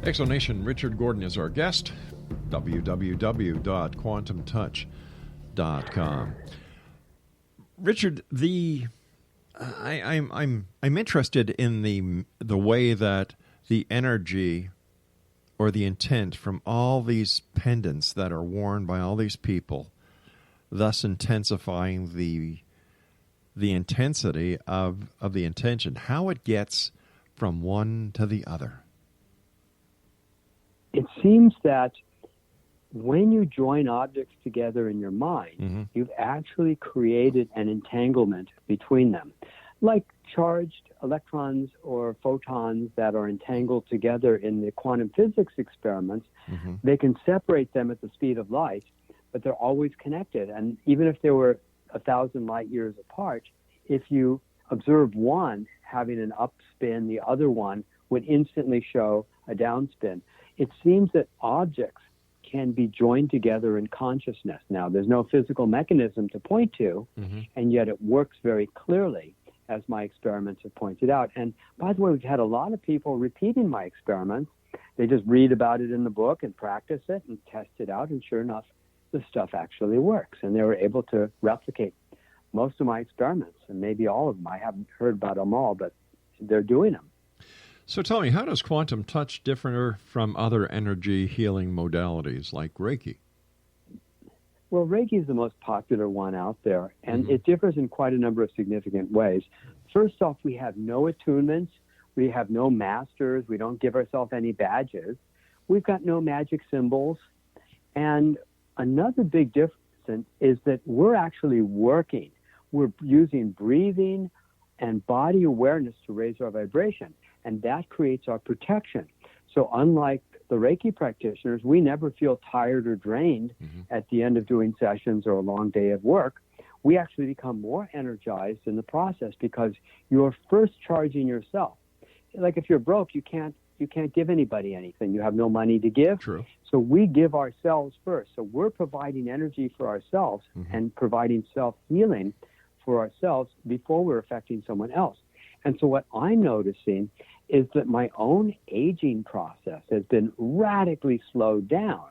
Exonation, Richard Gordon is our guest. www.quantumtouch.com. Richard, I'm interested in the way that the energy or the intent from all these pendants that are worn by all these people, thus intensifying the intensity of the intention, how it gets from one to the other. It seems that when you join objects together in your mind, you've actually created an entanglement between them. Like charged electrons or photons that are entangled together in the quantum physics experiments, they can separate them at the speed of light, but they're always connected. And even if they were 1,000 light years apart, if you observe one having an upspin, the other one would instantly show a downspin. It seems that objects can be joined together in consciousness. Now, there's no physical mechanism to point to, and yet it works very clearly, as my experiments have pointed out. And by the way, we've had a lot of people repeating my experiments. They just read about it in the book and practice it and test it out, and sure enough, the stuff actually works. And they were able to replicate most of my experiments, and maybe all of them. I haven't heard about them all, but they're doing them. So tell me, how does quantum touch differ from other energy healing modalities like Reiki? Well, Reiki is the most popular one out there, and it differs in quite a number of significant ways. First off, we have no attunements. We have no masters. We don't give ourselves any badges. We've got no magic symbols. And another big difference is that we're actually working. We're using breathing and body awareness to raise our vibration, and that creates our protection. So unlike the Reiki practitioners, we never feel tired or drained at the end of doing sessions or a long day of work. We actually become more energized in the process because you're first charging yourself. Like if you're broke, you can't give anybody anything. You have no money to give. True. So we give ourselves first. So we're providing energy for ourselves and providing self-healing for ourselves before we're affecting someone else. And so what I'm noticing is that my own aging process has been radically slowed down.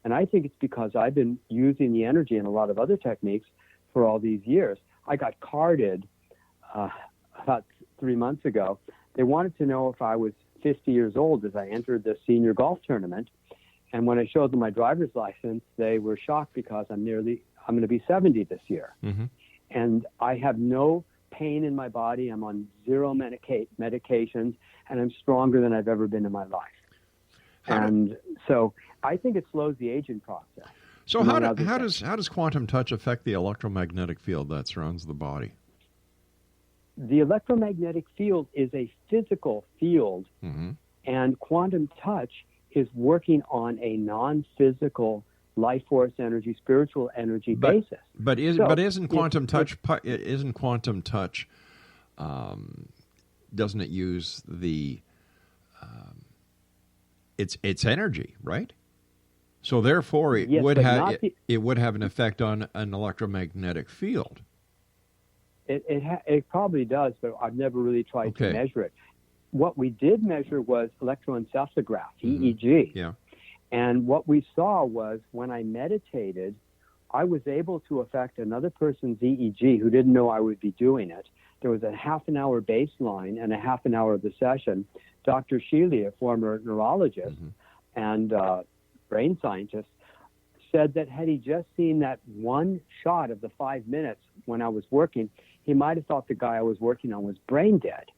And I think it's because I've been using the energy and a lot of other techniques for all these years. I got carded about 3 months ago. They wanted to know if I was 50 years old as I entered the senior golf tournament. And when I showed them my driver's license, they were shocked because I'm going to be 70 this year. And I have no pain in my body. I'm on 0 medications, and I'm stronger than I've ever been in my life. So I think it slows the aging process. So how does quantum touch affect the electromagnetic field that surrounds the body? The electromagnetic field is a physical field, and quantum touch is working on a non-physical life force energy, spiritual energy basis. But isn't quantum touch? Doesn't it use the? It's energy, right? So therefore, it would have an effect on an electromagnetic field. It probably does, but I've never really tried to measure it. What we did measure was electroencephalograph, EEG. Yeah. And what we saw was when I meditated, I was able to affect another person's EEG who didn't know I would be doing it. There was a half an hour baseline and a half an hour of the session. Dr. Sheely, a former neurologist and brain scientist, said that had he just seen that one shot of the 5 minutes when I was working, he might have thought the guy I was working on was brain dead.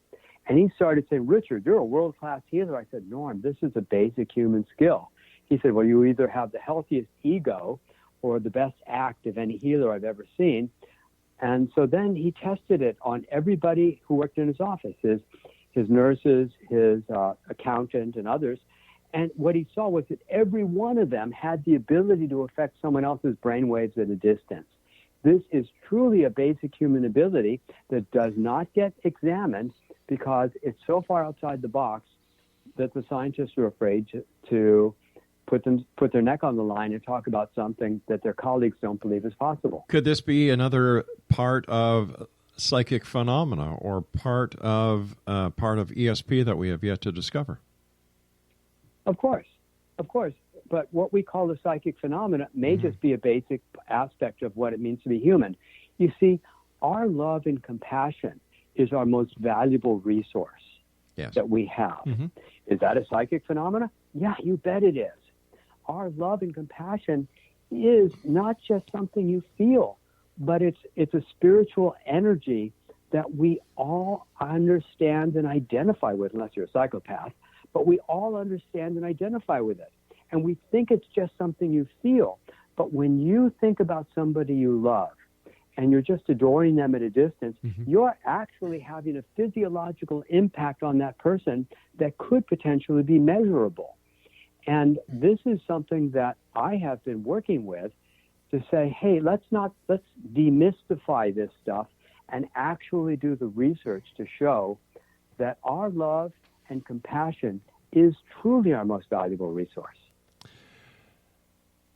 And he started saying, "Richard, you're a world-class healer." I said, "Norm, this is a basic human skill." He said, "Well, you either have the healthiest ego or the best act of any healer I've ever seen." And so then he tested it on everybody who worked in his office, his nurses, his accountant, and others. And what he saw was that every one of them had the ability to affect someone else's brainwaves at a distance. This is truly a basic human ability that does not get examined because it's so far outside the box that the scientists are afraid to put their neck on the line and talk about something that their colleagues don't believe is possible. Could this be another part of psychic phenomena or part of ESP that we have yet to discover? Of course, of course. But what we call the psychic phenomena may just be a basic aspect of what it means to be human. You see, our love and compassion is our most valuable resource that we have. Is that a psychic phenomena? Yeah, you bet it is. Our love and compassion is not just something you feel, but it's a spiritual energy that we all understand and identify with, unless you're a psychopath, but we all understand and identify with it. And we think it's just something you feel. But when you think about somebody you love and you're just adoring them at a distance, you're actually having a physiological impact on that person that could potentially be measurable. And this is something that I have been working with to say, hey, let's demystify this stuff and actually do the research to show that our love and compassion is truly our most valuable resource.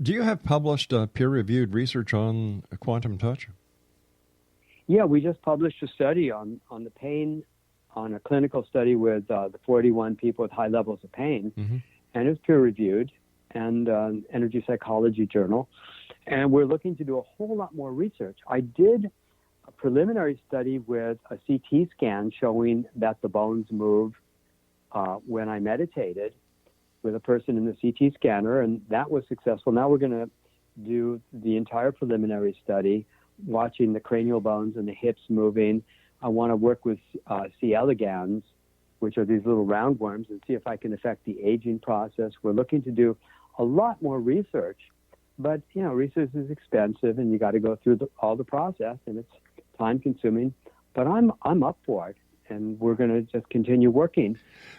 Do you have published peer-reviewed research on quantum touch? Yeah, we just published a study on the pain, on a clinical study with the 41 people with high levels of pain, and it was peer-reviewed and Energy Psychology Journal. And we're looking to do a whole lot more research. I did a preliminary study with a CT scan showing that the bones move when I meditated with a person in the CT scanner, and that was successful. Now we're going to do the entire preliminary study, watching the cranial bones and the hips moving. I want to work with C. elegans, which are these little roundworms, and see if I can affect the aging process. We're looking to do a lot more research, but research is expensive, and you got to go through all the process, and it's time-consuming. But I'm up for it, and we're going to just continue working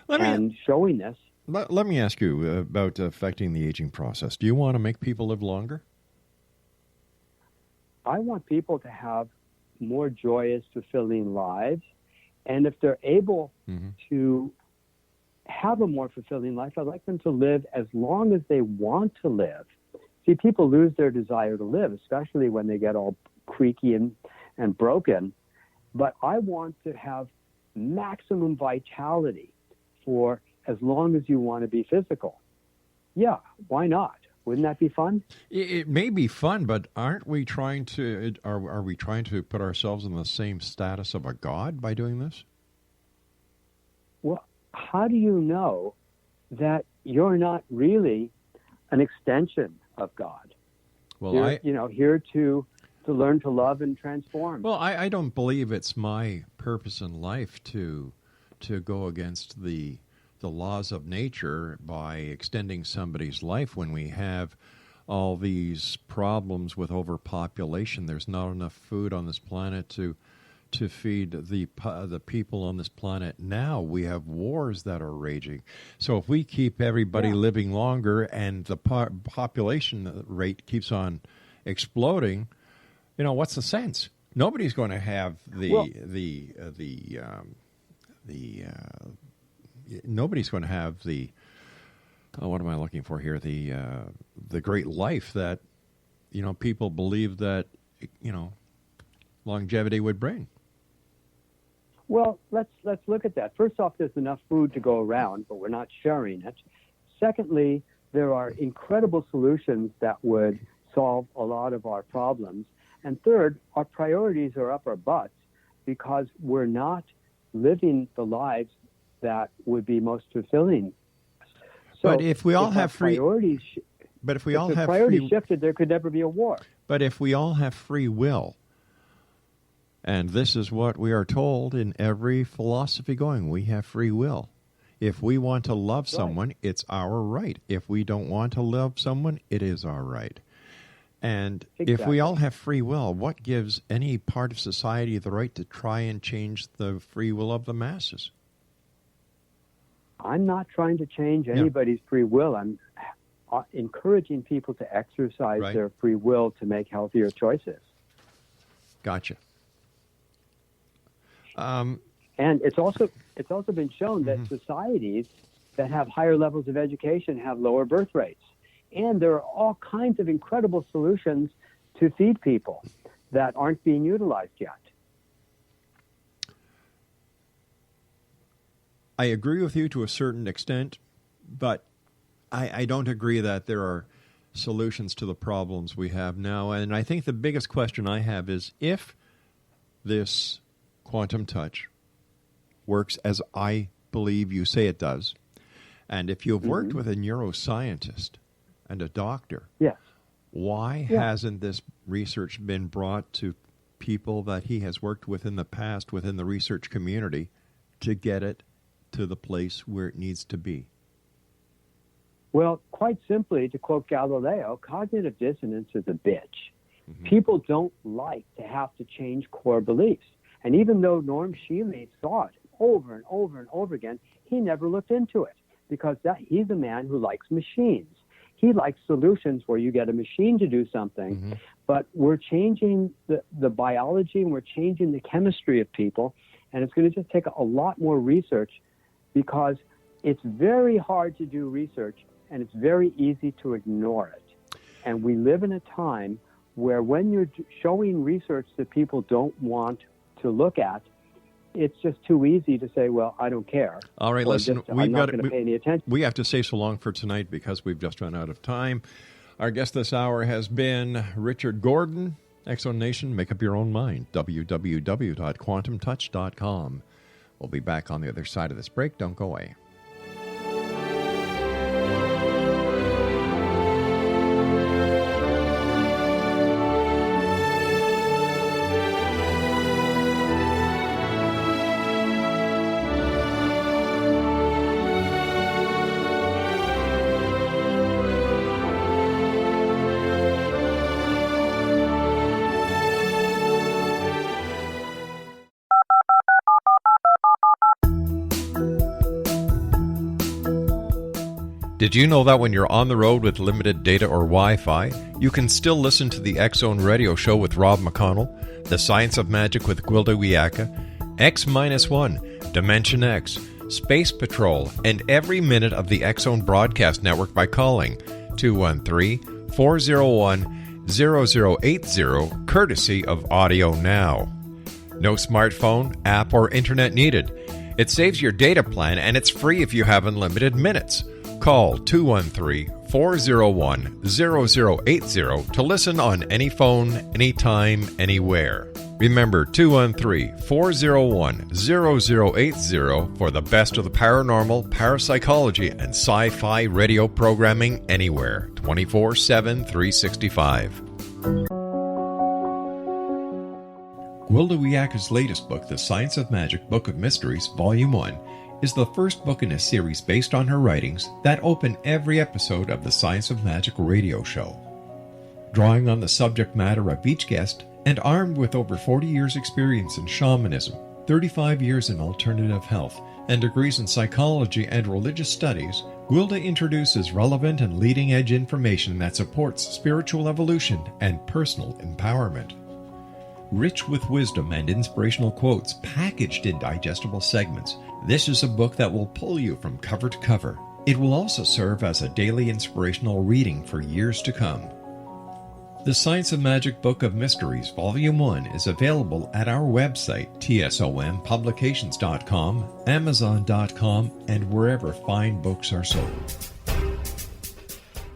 and showing this. Let me ask you about affecting the aging process. Do you want to make people live longer? I want people to have more joyous, fulfilling lives. And if they're able to have a more fulfilling life, I'd like them to live as long as they want to live. See, people lose their desire to live, especially when they get all creaky and broken. But I want to have maximum vitality for as long as you want to be physical. Yeah, why not? Wouldn't that be fun? It may be fun, but aren't we trying to? Are we trying to put ourselves in the same status of a god by doing this? Well, how do you know that you're not really an extension of God? Well, you're here to learn to love and transform. Well, I don't believe it's my purpose in life to go against the laws of nature by extending somebody's life when we have all these problems with overpopulation. There's not enough food on this planet to feed the people on this planet now. We have wars that are raging. So if we keep everybody living longer and the population rate keeps on exploding, what's the sense? Nobody's going to have nobody's going to have what am I looking for here? The great life that, people believe that, longevity would bring. Well, let's look at that. First off, there's enough food to go around, but we're not sharing it. Secondly, there are incredible solutions that would solve a lot of our problems. And third, our priorities are up our butts because we're not living the lives that would be most fulfilling. So but if we all have free priorities, priorities shifted, there could never be a war. But if we all have free will, and this is what we are told in every philosophy going, we have free will. If we want to love someone, it's our right. If we don't want to love someone, it is our right. And if we all have free will, what gives any part of society the right to try and change the free will of the masses? I'm not trying to change anybody's free will. I'm encouraging people to exercise their free will to make healthier choices. Gotcha. And it's also been shown that societies that have higher levels of education have lower birth rates. And there are all kinds of incredible solutions to feed people that aren't being utilized yet. I agree with you to a certain extent, but I don't agree that there are solutions to the problems we have now. And I think the biggest question I have is if this quantum touch works as I believe you say it does, and if you've worked with a neuroscientist and a doctor, why hasn't this research been brought to people that he has worked with in the past within the research community to get it to the place where it needs to be? Well, quite simply, to quote Galileo, cognitive dissonance is a bitch. People don't like to have to change core beliefs. And even though Norm Shealy saw it over and over and over again, he never looked into it because he's a man who likes machines. He likes solutions where you get a machine to do something, but we're changing the biology and we're changing the chemistry of people, and it's going to just take a lot more research because it's very hard to do research and it's very easy to ignore it. And we live in a time where when you're showing research that people don't want to look at, it's just too easy to say, well, I don't care. All right, listen, I'm not going to pay any attention. We have to say so long for tonight because we've just run out of time. Our guest this hour has been Richard Gordon. Exxon Nation, make up your own mind. www.quantumtouch.com. We'll be back on the other side of this break. Don't go away. Did you know that when you're on the road with limited data or Wi-Fi, you can still listen to the X-Zone Radio Show with Rob McConnell, The Science of Magic with Gwilda Wiyaka, X-1, Dimension X, Space Patrol, and every minute of the X-Zone Broadcast Network by calling 213-401-0080, courtesy of Audio Now. No smartphone, app, or internet needed. It saves your data plan, and it's free if you have unlimited minutes. Call 213-401-0080 to listen on any phone, anytime, anywhere. Remember, 213-401-0080 for the best of the paranormal, parapsychology, and sci-fi radio programming anywhere, 24/7, 365. Gwilda Wiyaka's latest book, The Science of Magic, Book of Mysteries, Volume 1, is the first book in a series based on her writings that open every episode of the Science of Magic radio show. Drawing on the subject matter of each guest and armed with over 40 years' experience in shamanism, 35 years in alternative health, and degrees in psychology and religious studies, Gwilda introduces relevant and leading-edge information that supports spiritual evolution and personal empowerment. Rich with wisdom and inspirational quotes packaged in digestible segments, this is a book that will pull you from cover to cover. It will also serve as a daily inspirational reading for years to come. The Science of Magic Book of Mysteries, Volume 1 is available at our website, tsompublications.com, amazon.com, and wherever fine books are sold.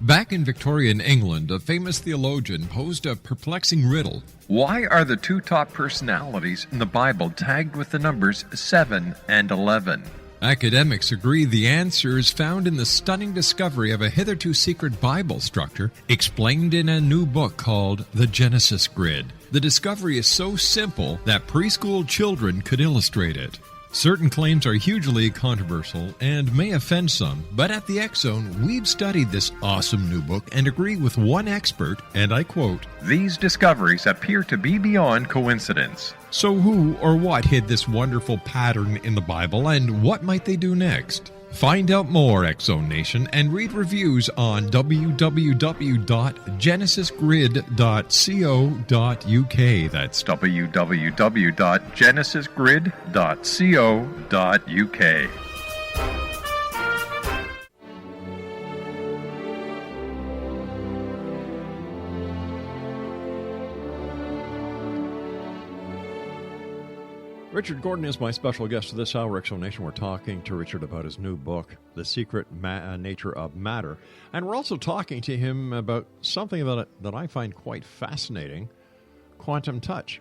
Back in Victorian England, a famous theologian posed a perplexing riddle. Why are the two top personalities in the Bible tagged with the numbers 7 and 11? Academics agree the answer is found in the stunning discovery of a hitherto secret Bible structure explained in a new book called The Genesis Grid. The discovery is so simple that preschool children could illustrate it. Certain claims are hugely controversial and may offend some, but at the X-Zone, we've studied this awesome new book and agree with one expert, and I quote, "These discoveries appear to be beyond coincidence." So who or what hid this wonderful pattern in the Bible, and what might they do next? Find out more, X-Zone Nation, and read reviews on www.genesisgrid.co.uk. That's www.genesisgrid.co.uk. Richard Gordon is my special guest for this hour, X Zone Nation. We're talking to Richard about his new book, The Secret Nature of Matter. And we're also talking to him about something that I find quite fascinating, quantum touch.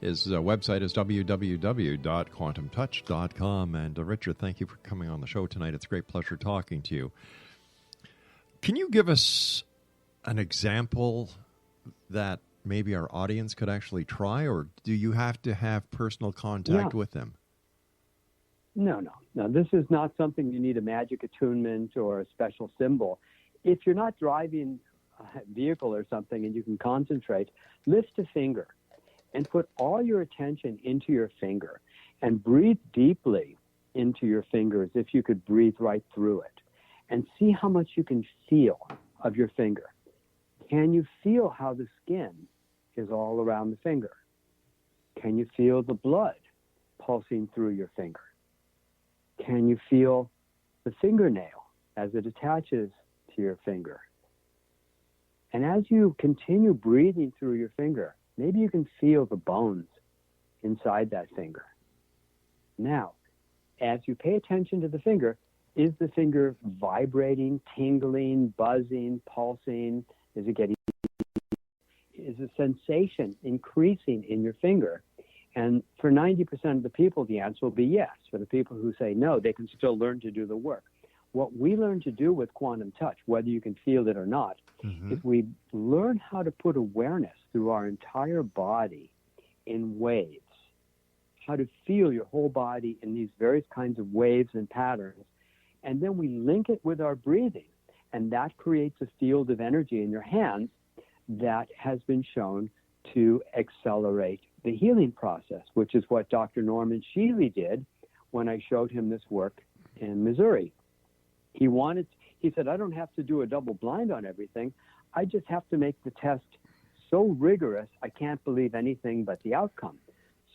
His website is www.quantumtouch.com. And Richard, thank you for coming on the show tonight. It's a great pleasure talking to you. Can you give us an example that maybe our audience could actually try, or do you have to have personal contact with them? No. This is not something you need a magic attunement or a special symbol. If you're not driving a vehicle or something and you can concentrate, lift a finger and put all your attention into your finger and breathe deeply into your finger as if you could breathe right through it, and see how much you can feel of your finger. Can you feel how the skin is all around the finger? Can you feel the blood pulsing through your finger? Can you feel the fingernail as it attaches to your finger? And as you continue breathing through your finger, maybe you can feel the bones inside that finger. Now, as you pay attention to the finger, is the finger vibrating, tingling, buzzing, pulsing? Is the sensation increasing in your finger? And for 90% of the people, the answer will be yes. For the people who say no, they can still learn to do the work. What we learn to do with quantum touch, whether you can feel it or not, is we learn how to put awareness through our entire body in waves, how to feel your whole body in these various kinds of waves and patterns. And then we link it with our breathing. And that creates a field of energy in your hands that has been shown to accelerate the healing process, which is what Dr. Norman Shealy did when I showed him this work in Missouri. He said, I don't have to do a double blind on everything. I just have to make the test so rigorous, I can't believe anything but the outcome.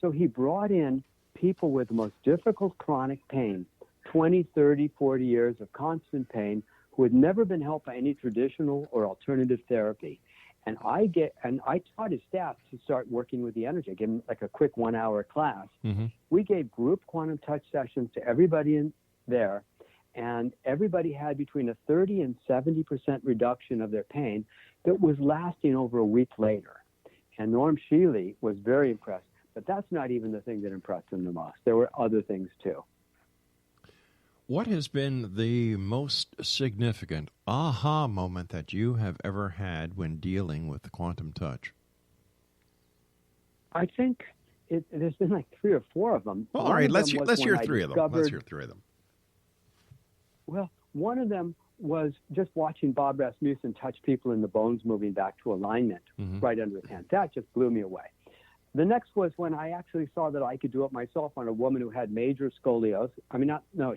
So he brought in people with the most difficult chronic pain, 20, 30, 40 years of constant pain, who had never been helped by any traditional or alternative therapy. And I taught his staff to start working with the energy. I gave him like a quick 1-hour class. We gave group quantum touch sessions to everybody in there, and everybody had between a 30 and 70% reduction of their pain that was lasting over a week later. And Norm Shealy was very impressed. But that's not even the thing that impressed him the most. There were other things too. What has been the most significant aha moment that you have ever had when dealing with the quantum touch? I think there's been like 3 or 4 of them. Well, all right, let's hear 3 of them. Let's hear 3 of them. Well, one of them was just watching Bob Rasmussen touch people in the bones moving back to alignment right under his hand. That just blew me away. The next was when I actually saw that I could do it myself on a woman who had major scoliosis.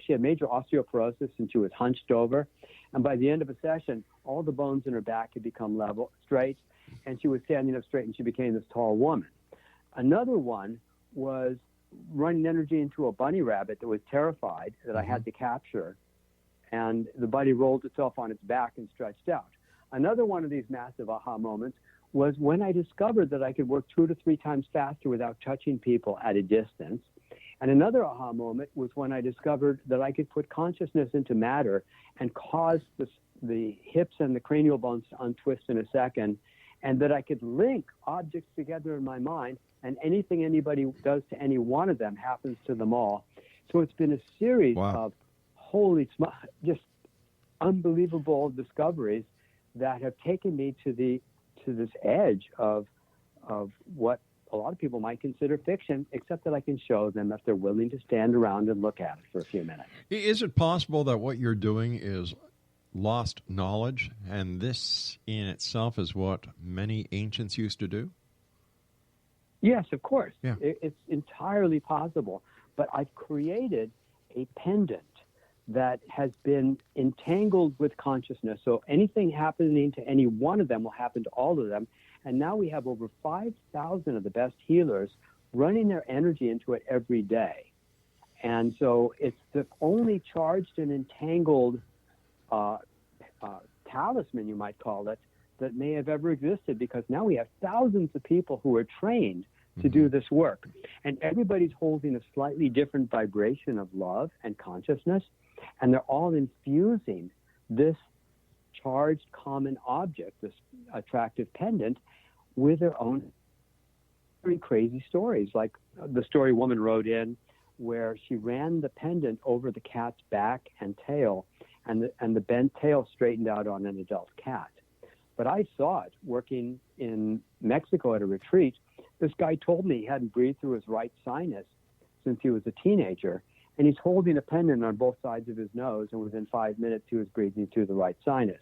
She had major osteoporosis and she was hunched over. And by the end of a session, all the bones in her back had become level, straight, and she was standing up straight and she became this tall woman. Another one was running energy into a bunny rabbit that was terrified that I had to capture. And the bunny rolled itself on its back and stretched out. Another one of these massive aha moments was when I discovered that I could work 2 to 3 times faster without touching people at a distance. And another aha moment was when I discovered that I could put consciousness into matter and cause the hips and the cranial bones to untwist in a second, and that I could link objects together in my mind, and anything anybody does to any one of them happens to them all. So it's been a series of just unbelievable discoveries that have taken me to this edge of what a lot of people might consider fiction, except that I can show them if they're willing to stand around and look at it for a few minutes. Is it possible that what you're doing is lost knowledge, and this in itself is what many ancients used to do? Yes, of course. Yeah. It's entirely possible. But I've created a pendant that has been entangled with consciousness. So anything happening to any one of them will happen to all of them. And now we have over 5,000 of the best healers running their energy into it every day. And so it's the only charged and entangled talisman, you might call it, that may have ever existed, because now we have thousands of people who are trained to do this work. And everybody's holding a slightly different vibration of love and consciousness, and they're all infusing this charged common object, this attractive pendant, with their own very crazy stories. Like the story a woman wrote in where she ran the pendant over the cat's back and tail, and the bent tail straightened out on an adult cat. But I saw it working in Mexico at a retreat. This guy told me he hadn't breathed through his right sinus since he was a teenager, and he's holding a pendant on both sides of his nose, and within 5 minutes he was breathing through the right sinus.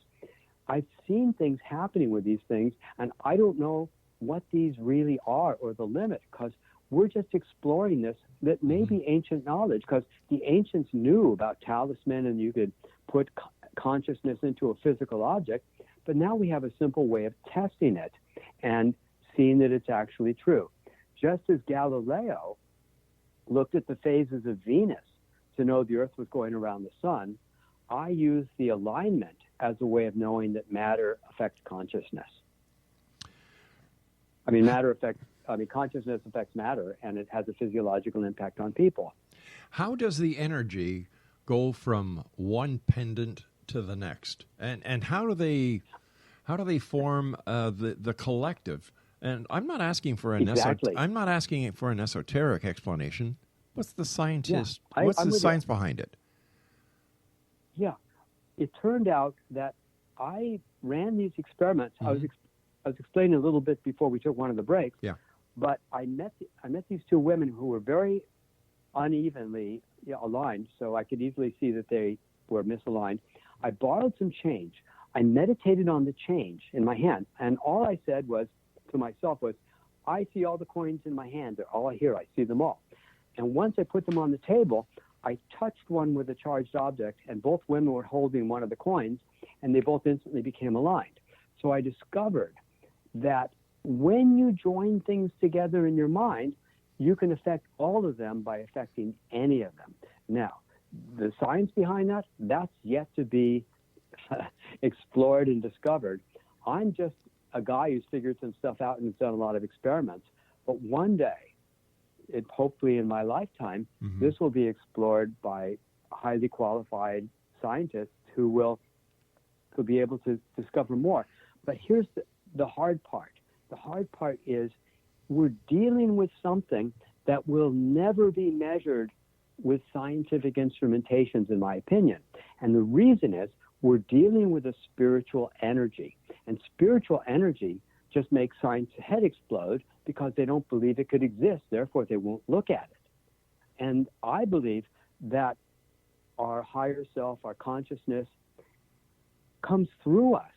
I've seen things happening with these things, and I don't know what these really are or the limit, because we're just exploring this. That may be ancient knowledge, because the ancients knew about talisman and you could put consciousness into a physical object, but now we have a simple way of testing it and seeing that it's actually true. Just as Galileo looked at the phases of Venus to know the Earth was going around the sun, I use the alignment as a way of knowing that matter affects consciousness. Consciousness affects matter, and it has a physiological impact on people. How does the energy go from one pendant to the next, and how do they form the collective? And I'm not asking for an I'm not asking for an esoteric explanation. What's the scientist? What's the science behind it? Yeah, it turned out that I ran these experiments. I was explaining a little bit before we took one of the breaks. Yeah. But I met these two women who were very unevenly aligned, so I could easily see that they were misaligned. I borrowed some change. I meditated on the change in my hand, and all I said to myself was, I see all the coins in my hand. They're all here. I see them all. And once I put them on the table, I touched one with a charged object, and both women were holding one of the coins, and they both instantly became aligned. So I discovered that when you join things together in your mind, you can affect all of them by affecting any of them. Now, the science behind that's yet to be explored and discovered. I'm just a guy who's figured some stuff out and has done a lot of experiments. But one day, hopefully in my lifetime, this will be explored by highly qualified scientists who will be able to discover more. But here's the hard part. The hard part is we're dealing with something that will never be measured with scientific instrumentations, in my opinion. And the reason is we're dealing with a spiritual energy. And spiritual energy just makes science's head explode because they don't believe it could exist. Therefore, they won't look at it. And I believe that our higher self, our consciousness, comes through us.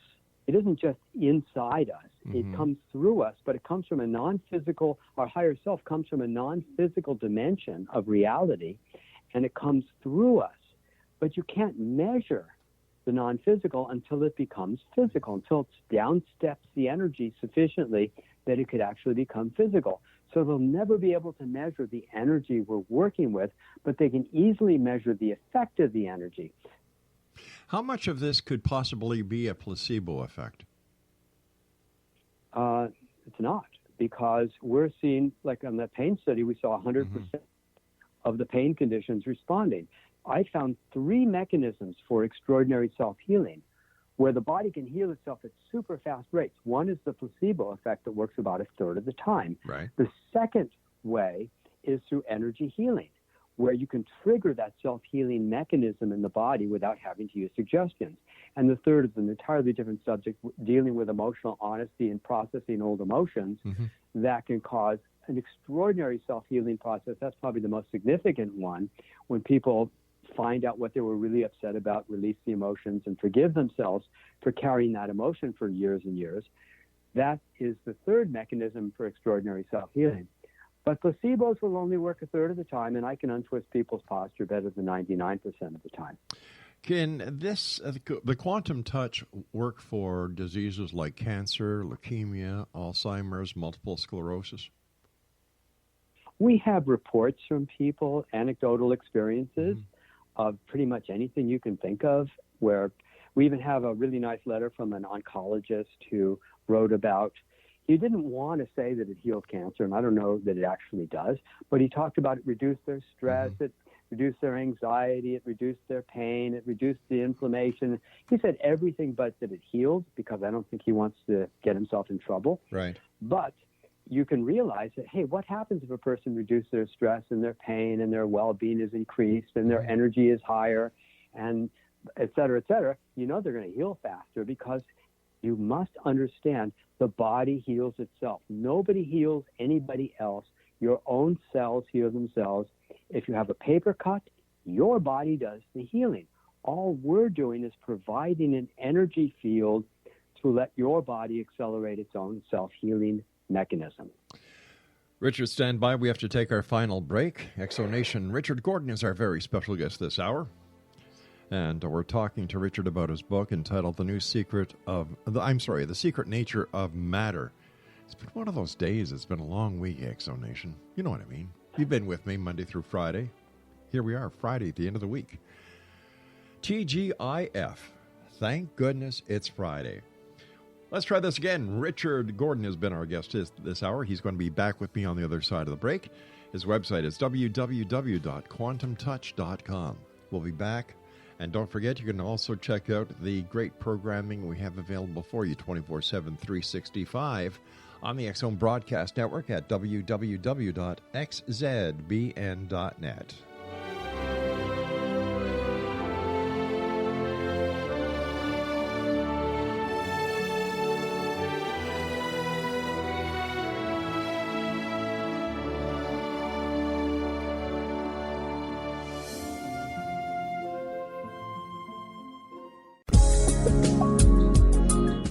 It isn't just inside us. It comes through us, but it comes from a non-physical, our higher self comes from a non-physical dimension of reality, and it comes through us. But you can't measure the non-physical until it becomes physical, until it downsteps the energy sufficiently that it could actually become physical. So they'll never be able to measure the energy we're working with, but they can easily measure the effect of the energy. How much of this could possibly be a placebo effect? It's not, because we're seeing, like on the pain study, we saw 100% of the pain conditions responding. I found 3 mechanisms for extraordinary self-healing where the body can heal itself at super fast rates. One is the placebo effect that works about 1/3 of the time. Right. The second way is through energy healing, where you can trigger that self-healing mechanism in the body without having to use suggestions. And the third is an entirely different subject, dealing with emotional honesty and processing old emotions that can cause an extraordinary self-healing process. That's probably the most significant one, when people find out what they were really upset about, release the emotions, and forgive themselves for carrying that emotion for years and years. That is the third mechanism for extraordinary self-healing. But placebos will only work 1/3 of the time, and I can untwist people's posture better than 99% of the time. Can the quantum touch work for diseases like cancer, leukemia, Alzheimer's, multiple sclerosis? We have reports from people, anecdotal experiences of pretty much anything you can think of, where we even have a really nice letter from an oncologist who wrote about he didn't want to say that it heals cancer, and I don't know that it actually does, but he talked about it reduced their stress, it reduced their anxiety, it reduced their pain, it reduced the inflammation. He said everything but that it healed, because I don't think he wants to get himself in trouble. Right. But you can realize that, hey, what happens if a person reduces their stress and their pain and their well-being is increased and their energy is higher and et cetera, they're going to heal faster, because you must understand the body heals itself. Nobody heals anybody else. Your own cells heal themselves. If you have a paper cut, your body does the healing. All we're doing is providing an energy field to let your body accelerate its own self-healing mechanism. Richard, stand by. We have to take our final break. Exonation. Richard Gordon is our very special guest this hour. And we're talking to Richard about his book entitled The Secret Nature of Matter. It's been one of those days. It's been a long week, Exonation. You know what I mean. You've been with me Monday through Friday. Here we are, Friday at the end of the week. TGIF. Thank goodness it's Friday. Let's try this again. Richard Gordon has been our guest this hour. He's going to be back with me on the other side of the break. His website is www.quantumtouch.com. We'll be back. And don't forget, you can also check out the great programming we have available for you 24/7, 365 on the X Zone Broadcast Network at www.xzbn.net.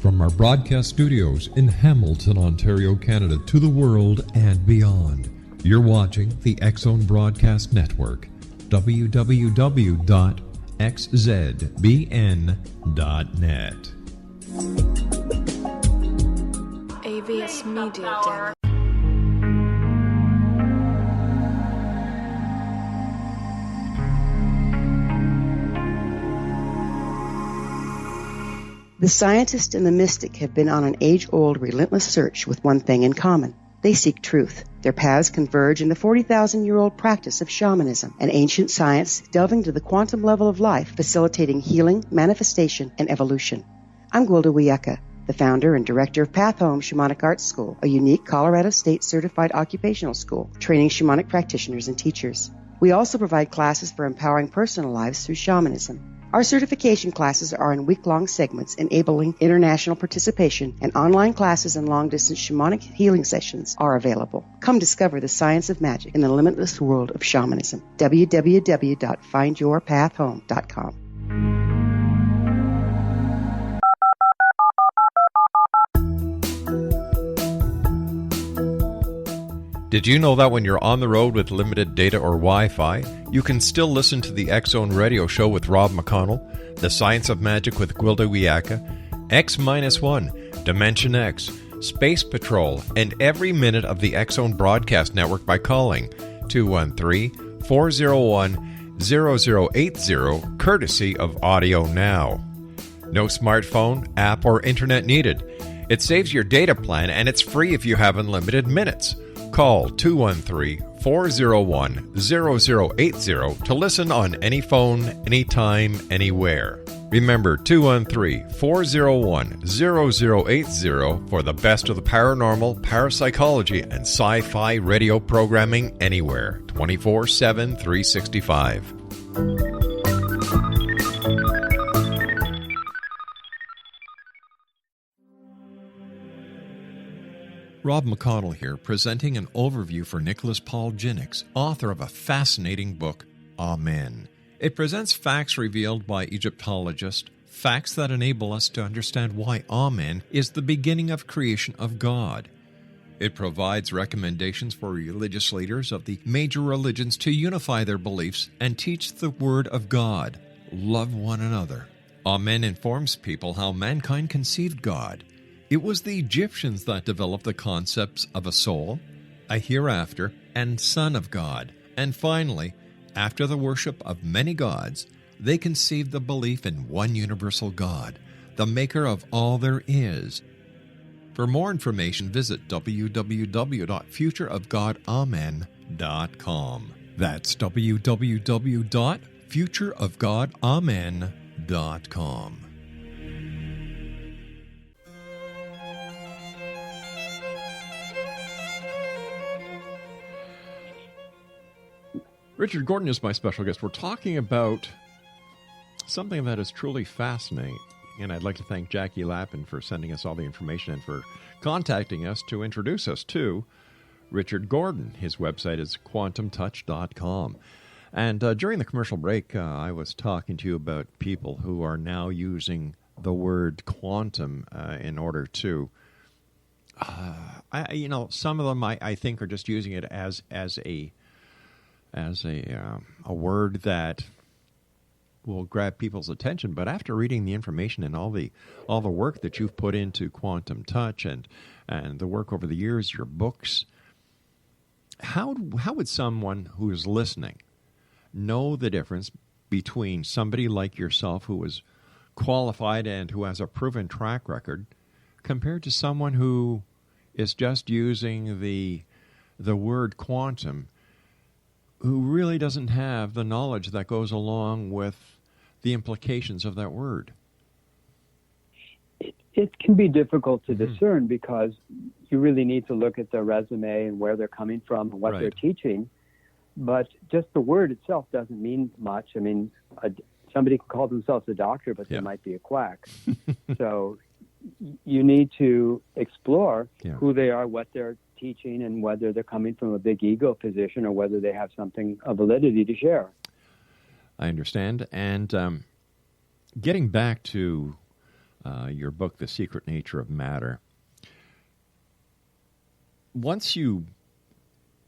From our broadcast studios in Hamilton, Ontario, Canada, to the world and beyond, you're watching the X Zone Broadcast Network, www.xzbn.net. AVS Media Demo. The scientist and the mystic have been on an age-old, relentless search with one thing in common. They seek truth. Their paths converge in the 40,000-year-old practice of shamanism, an ancient science delving to the quantum level of life, facilitating healing, manifestation, and evolution. I'm Gwilda Wiyaka, the founder and director of Path Home Shamanic Arts School, a unique Colorado State-certified occupational school, training shamanic practitioners and teachers. We also provide classes for empowering personal lives through shamanism. Our certification classes are in week-long segments enabling international participation, and online classes and long-distance shamanic healing sessions are available. Come discover the science of magic in the limitless world of shamanism. www.findyourpathhome.com. Did you know that when you're on the road with limited data or Wi-Fi, you can still listen to the X Zone Radio Show with Rob McConnell, The Science of Magic with Gwilda Wiyaka, X-1, Dimension X, Space Patrol, and every minute of the X Zone Broadcast Network by calling 213-401-0080, courtesy of Audio Now. No smartphone, app, or internet needed. It saves your data plan, and it's free if you have unlimited minutes. Call 213-401-0080 to listen on any phone, anytime, anywhere. Remember 213-401-0080 for the best of the paranormal, parapsychology, and sci-fi radio programming anywhere, 24/7, 365. Rob McConnell here, presenting an overview for Nicholas Paul Jennings, author of a fascinating book, Amen. It presents facts revealed by Egyptologists, facts that enable us to understand why Amen is the beginning of creation of God. It provides recommendations for religious leaders of the major religions to unify their beliefs and teach the Word of God. Love one another. Amen informs people how mankind conceived God. It was the Egyptians that developed the concepts of a soul, a hereafter, and Son of God. And finally, after the worship of many gods, they conceived the belief in one universal God, the maker of all there is. For more information, visit www.futureofgodamen.com. That's www.futureofgodamen.com. Richard Gordon is my special guest. We're talking about something that is truly fascinating. And I'd like to thank Jackie Lappin for sending us all the information and for contacting us to introduce us to Richard Gordon. His website is quantumtouch.com. And during the commercial break, I was talking to you about people who are now using the word quantum in order to, some of them I think are just using it as a word that will grab people's attention. But after reading the information and all the work that you've put into Quantum Touch and the work over the years, your books, how would someone who is listening know the difference between somebody like yourself who is qualified and who has a proven track record compared to someone who is just using the word quantum, who really doesn't have the knowledge that goes along with the implications of that word? It can be difficult to discern because you really need to look at their resume and where they're coming from and what they're teaching. But just the word itself doesn't mean much. I mean, somebody can call themselves a doctor, but they might be a quack. So you need to explore who they are, what they're teaching, and whether they're coming from a big ego position or whether they have something of validity to share. I understand. And getting back to your book, The Secret Nature of Matter, once you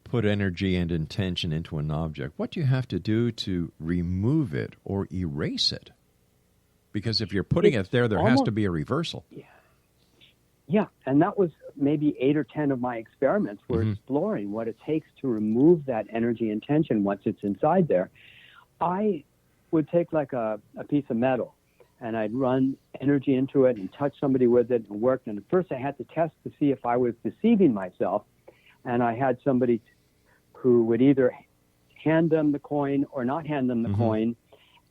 put energy and intention into an object, what do you have to do to remove it or erase it? Because if you're putting it there, there has to be a reversal. Yeah, and that was maybe 8 or 10 of my experiments were exploring what it takes to remove that energy and tension once it's inside there. I would take like a piece of metal, and I'd run energy into it and touch somebody with it and work. And at first I had to test to see if I was deceiving myself, and I had somebody who would either hand them the coin or not hand them the coin,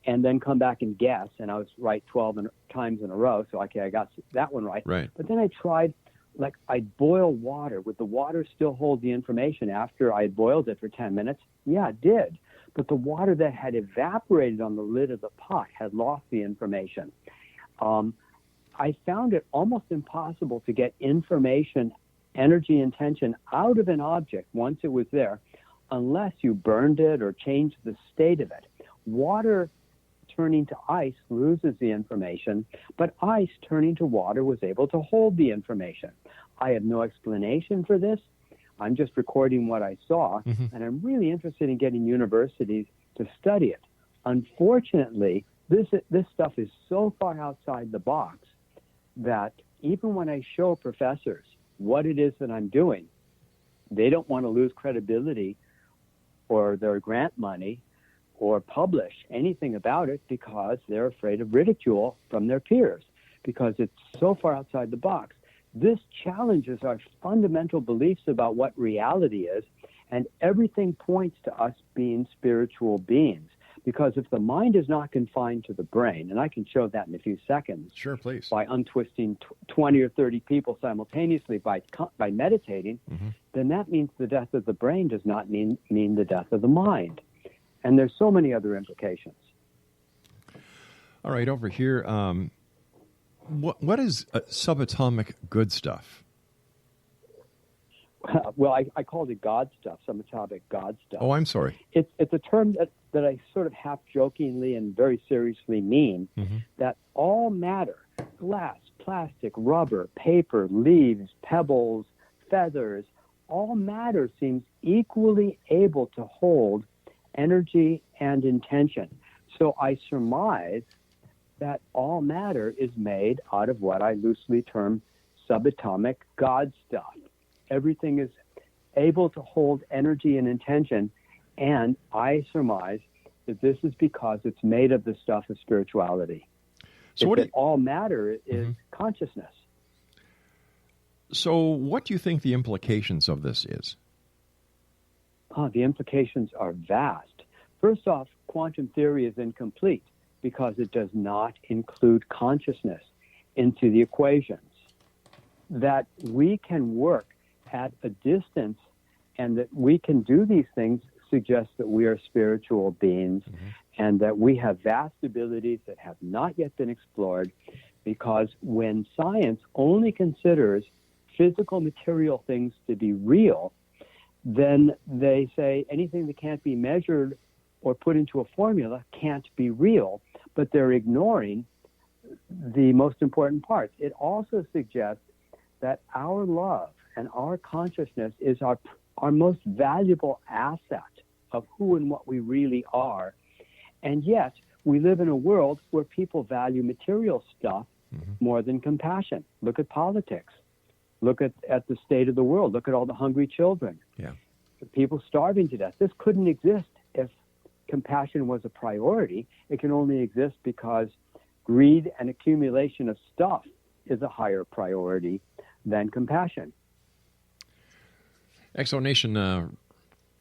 and then come back and guess, and I was right 12 times in a row, so okay, I got that one right. But then I tried, like, I'd boil water. Would the water still hold the information after I had boiled it for 10 minutes? Yeah, it did. But the water that had evaporated on the lid of the pot had lost the information. I found it almost impossible to get information, energy, and tension out of an object once it was there, unless you burned it or changed the state of it. Water turning to ice loses the information, but ice turning to water was able to hold the information. I have no explanation for this. I'm just recording what I saw, and I'm really interested in getting universities to study it. Unfortunately, this stuff is so far outside the box that even when I show professors what it is that I'm doing, they don't want to lose credibility or their grant money or publish anything about it because they're afraid of ridicule from their peers because it's so far outside the box. This challenges our fundamental beliefs about what reality is, and everything points to us being spiritual beings. Because if the mind is not confined to the brain, and I can show that in a few seconds, sure, please, by untwisting 20 or 30 people simultaneously by meditating, then that means the death of the brain does not mean the death of the mind. And there's so many other implications. All right, over here, what is subatomic good stuff? Well, I called it God stuff, subatomic God stuff. Oh, I'm sorry. It's a term that I sort of half jokingly and very seriously mean, that all matter, glass, plastic, rubber, paper, leaves, pebbles, feathers, all matter seems equally able to hold energy and intention. So I surmise that all matter is made out of what I loosely term subatomic God stuff. Everything is able to hold energy and intention, and I surmise that this is because it's made of the stuff of spirituality. So all matter is consciousness. So what do you think the implications of this is? The implications are vast. First off, quantum theory is incomplete because it does not include consciousness into the equations. That we can work at a distance and that we can do these things suggests that we are spiritual beings and that we have vast abilities that have not yet been explored, because when science only considers physical material things to be real, then they say anything that can't be measured or put into a formula can't be real, but they're ignoring the most important parts. It also suggests that our love and our consciousness is our most valuable asset of who and what we really are. And yet, we live in a world where people value material stuff more than compassion. Look at politics. Look at the state of the world. Look at all the hungry children. Yeah. People starving to death. This couldn't exist if compassion was a priority. It can only exist because greed and accumulation of stuff is a higher priority than compassion. Exonation,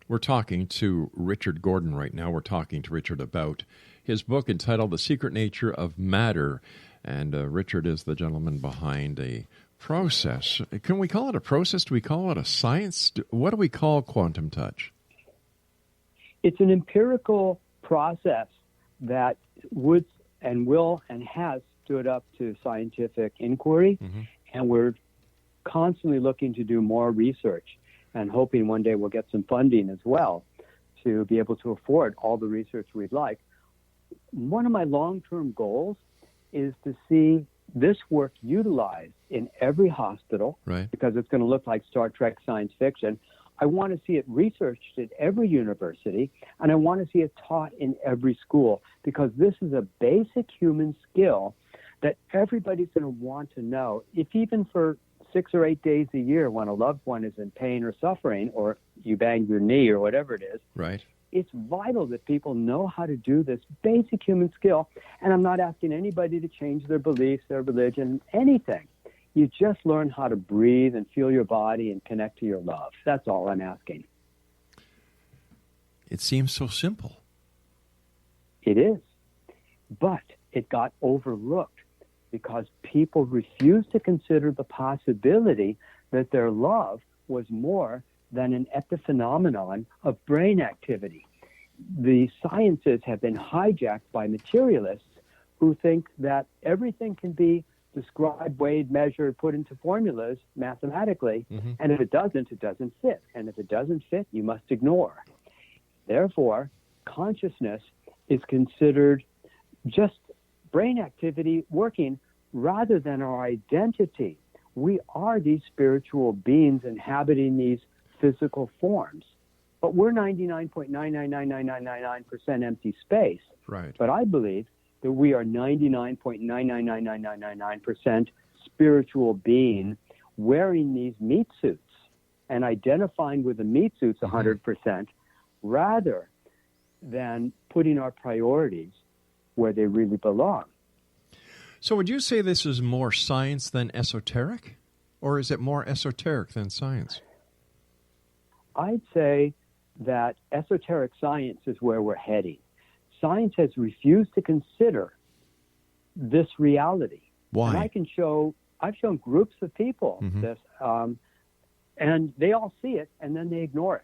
we're talking to Richard Gordon right now. We're talking to Richard about his book entitled The Secret Nature of Matter. And Richard is the gentleman behind a process. Can we call it a process? Do we call it a science? What do we call quantum touch? It's an empirical process that would and will and has stood up to scientific inquiry. And we're constantly looking to do more research and hoping one day we'll get some funding as well to be able to afford all the research we'd like. One of my long-term goals is to see this work utilized in every hospital, right, because it's going to look like Star Trek science fiction. I want to see it researched at every university, and I want to see it taught in every school, because this is a basic human skill that everybody's going to want to know, if even for 6 or 8 days a year when a loved one is in pain or suffering, or you banged your knee or whatever it is. Right. It's vital that people know how to do this basic human skill. And I'm not asking anybody to change their beliefs, their religion, anything. You just learn how to breathe and feel your body and connect to your love. That's all I'm asking. It seems so simple. It is. But it got overlooked because people refused to consider the possibility that their love was more than an epiphenomenon of brain activity. The sciences have been hijacked by materialists who think that everything can be described, weighed, measured, put into formulas mathematically, and if it doesn't fit. And if it doesn't fit, you must ignore. Therefore, consciousness is considered just brain activity working rather than our identity. We are these spiritual beings inhabiting these physical forms, but we're 99.9999999% empty space. Right. But I believe that we are 99.9999999% spiritual being wearing these meat suits and identifying with the meat suits 100% rather than putting our priorities where they really belong. So would you say this is more science than esoteric? Or is it more esoteric than science? I'd say that esoteric science is where we're heading. Science has refused to consider this reality. Why? And I've shown groups of people this, and they all see it, and then they ignore it.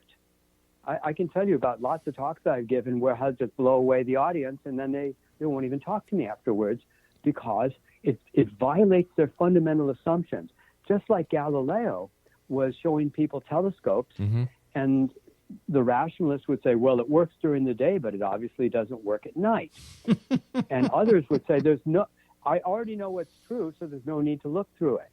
I can tell you about lots of talks I've given where I just blow away the audience, and then they won't even talk to me afterwards because it violates their fundamental assumptions. Just like Galileo was showing people telescopes, and the rationalists would say, well, it works during the day, but it obviously doesn't work at night. And others would say, I already know what's true, so there's no need to look through it.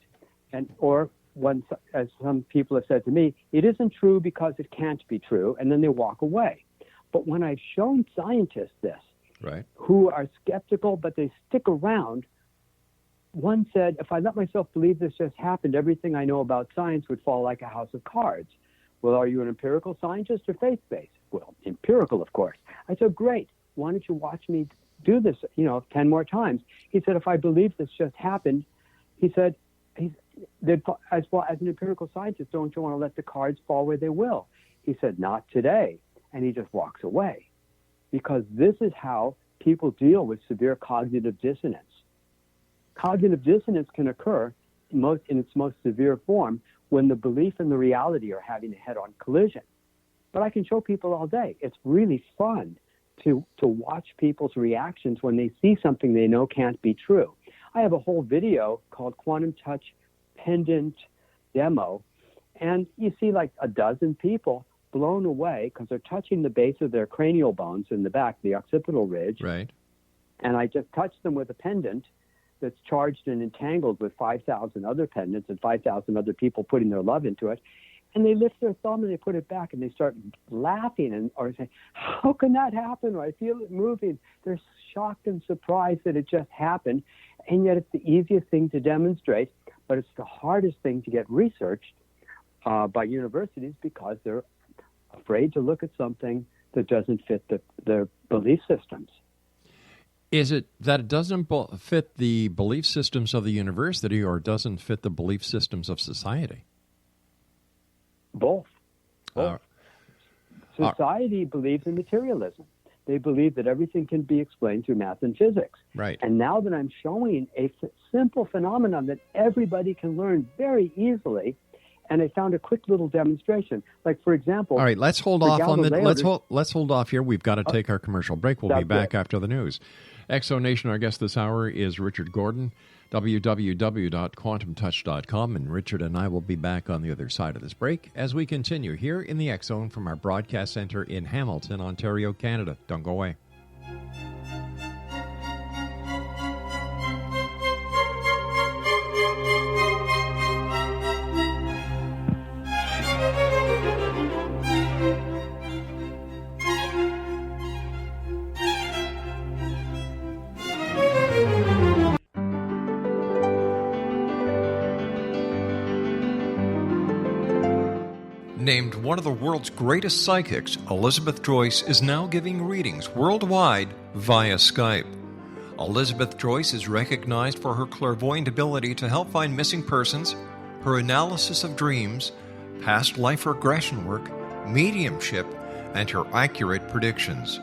As some people have said to me, it isn't true because it can't be true, and then they walk away. But when I've shown scientists this, right, who are skeptical, but they stick around, one said, if I let myself believe this just happened, everything I know about science would fall like a house of cards. Well, are you an empirical scientist or faith-based? Well, empirical, of course. I said, great. Why don't you watch me do this, 10 more times? He said, if I believe this just happened, he said, as well as an empirical scientist, don't you want to let the cards fall where they will? He said, not today. And he just walks away, because this is how people deal with severe cognitive dissonance. Cognitive dissonance can occur in its most severe form when the belief and the reality are having a head-on collision. But I can show people all day. It's really fun to watch people's reactions when they see something they know can't be true. I have a whole video called Quantum Touch Pendant Demo, and you see like a dozen people blown away because they're touching the base of their cranial bones in the back, the occipital ridge. Right. And I just touch them with a pendant that's charged and entangled with 5,000 other pendants and 5,000 other people putting their love into it. And they lift their thumb and they put it back and they start laughing or saying, how can that happen? Or I feel it moving. They're shocked and surprised that it just happened. And yet it's the easiest thing to demonstrate, but it's the hardest thing to get researched by universities because they're afraid to look at something that doesn't fit their belief systems. Is it that it doesn't fit the belief systems of the university, or doesn't fit the belief systems of society? Both. Society believes in materialism. They believe that everything can be explained through math and physics. Right. And now that I'm showing a simple phenomenon that everybody can learn very easily, and I found a quick little demonstration. Like, for example... All right, let's hold off on the... Let's hold off here. We've got to take our commercial break. We'll be back after the news. Exonation, our guest this hour is Richard Gordon, www.quantumtouch.com, and Richard and I will be back on the other side of this break as we continue here in the X Zone from our broadcast center in Hamilton, Ontario, Canada. Don't go away. Named one of the world's greatest psychics, Elizabeth Joyce is now giving readings worldwide via Skype. Elizabeth Joyce is recognized for her clairvoyant ability to help find missing persons, her analysis of dreams, past life regression work, mediumship, and her accurate predictions.